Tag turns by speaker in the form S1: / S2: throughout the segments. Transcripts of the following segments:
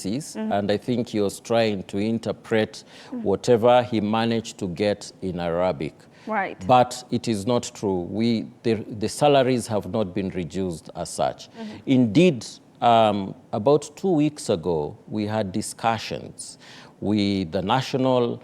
S1: analysis, and I think he was trying to interpret whatever he managed to get in Arabic.
S2: Right.
S1: But it is not true. The salaries have not been reduced as such. Indeed, about 2 weeks ago, we had discussions with the National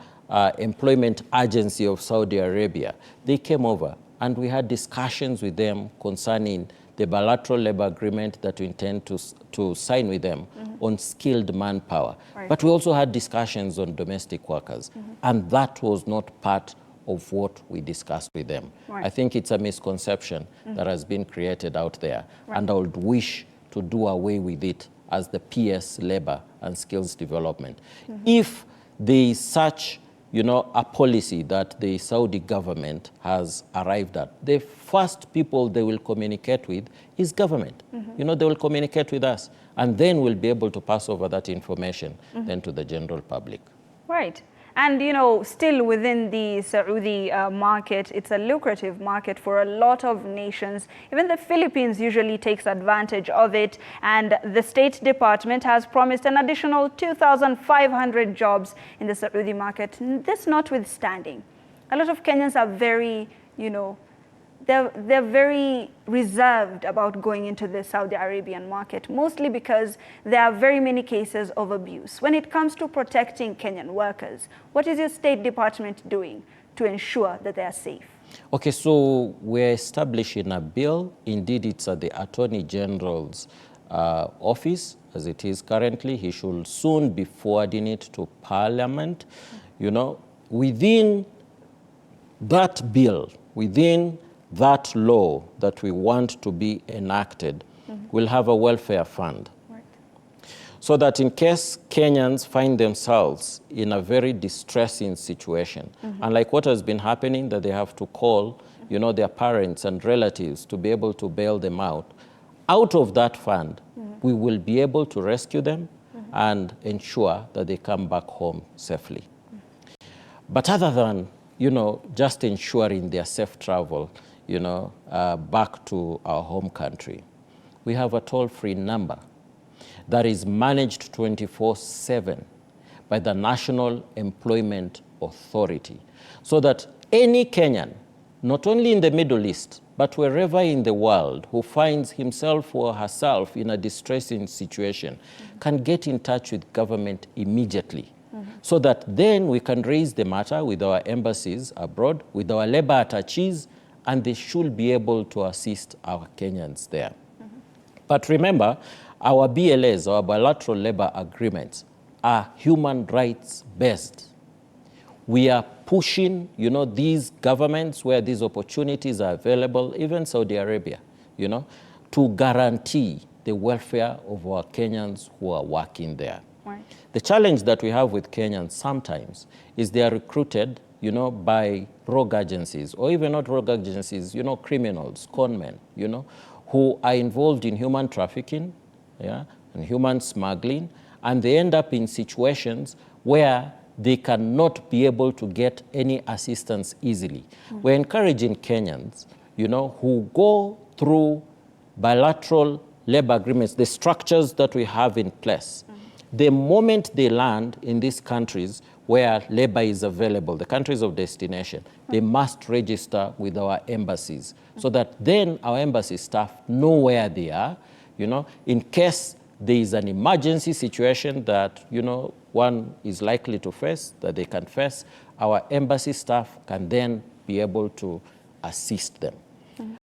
S1: Employment Agency of Saudi Arabia. They came over and we had discussions with them concerning the bilateral labor agreement that we intend to sign with them on skilled manpower.
S2: Right.
S1: But we also had discussions on domestic workers, and that was not part of what we discussed with them.
S2: Right.
S1: I think it's a misconception that has been created out there, and I would wish to do away with it as the PS Labor and Skills Development. If there is such, a policy that the Saudi government has arrived at, the first people they will communicate with is government. They will communicate with us, and then we'll be able to pass over that information then to the general public.
S2: Right. And, still within the Saudi market, it's a lucrative market for a lot of nations. Even the Philippines usually takes advantage of it. And the State Department has promised an additional 2,500 jobs in the Saudi market. This notwithstanding, a lot of Kenyans are very, they're very reserved about going into the Saudi Arabian market, mostly because there are very many cases of abuse. When it comes to protecting Kenyan workers, what is your State Department doing to ensure that they are safe?
S1: Okay, so we're establishing a bill. Indeed, it's at the Attorney General's office, as it is currently. He should soon be forwarding it to Parliament. Within that bill, within that law that we want to be enacted, we'll have a welfare fund.
S2: Right.
S1: So that in case Kenyans find themselves in a very distressing situation, and like what has been happening, that they have to call, their parents and relatives to be able to bail them out of that fund, we will be able to rescue them and ensure that they come back home safely. But other than, just ensuring their safe travel, back to our home country, we have a toll-free number that is managed 24/7 by the National Employment Authority, so that any Kenyan, not only in the Middle East, but wherever in the world, who finds himself or herself in a distressing situation, can get in touch with government immediately. So that then we can raise the matter with our embassies abroad, with our labor attaches, and they should be able to assist our Kenyans there. But remember, our BLAs, our bilateral labor agreements, are human rights based. We are pushing, these governments where these opportunities are available, even Saudi Arabia, to guarantee the welfare of our Kenyans who are working there.
S2: Right.
S1: The challenge that we have with Kenyans sometimes is they are recruited, by rogue agencies, or even not rogue agencies, criminals, conmen, who are involved in human trafficking, and human smuggling, and they end up in situations where they cannot be able to get any assistance easily. We're encouraging Kenyans, who go through bilateral labor agreements, the structures that we have in place. The moment they land in these countries where labor is available, the countries of destination, they must register with our embassies, so that then our embassy staff know where they are, in case there is an emergency situation that, one is likely to face, that they can face, our embassy staff can then be able to assist them.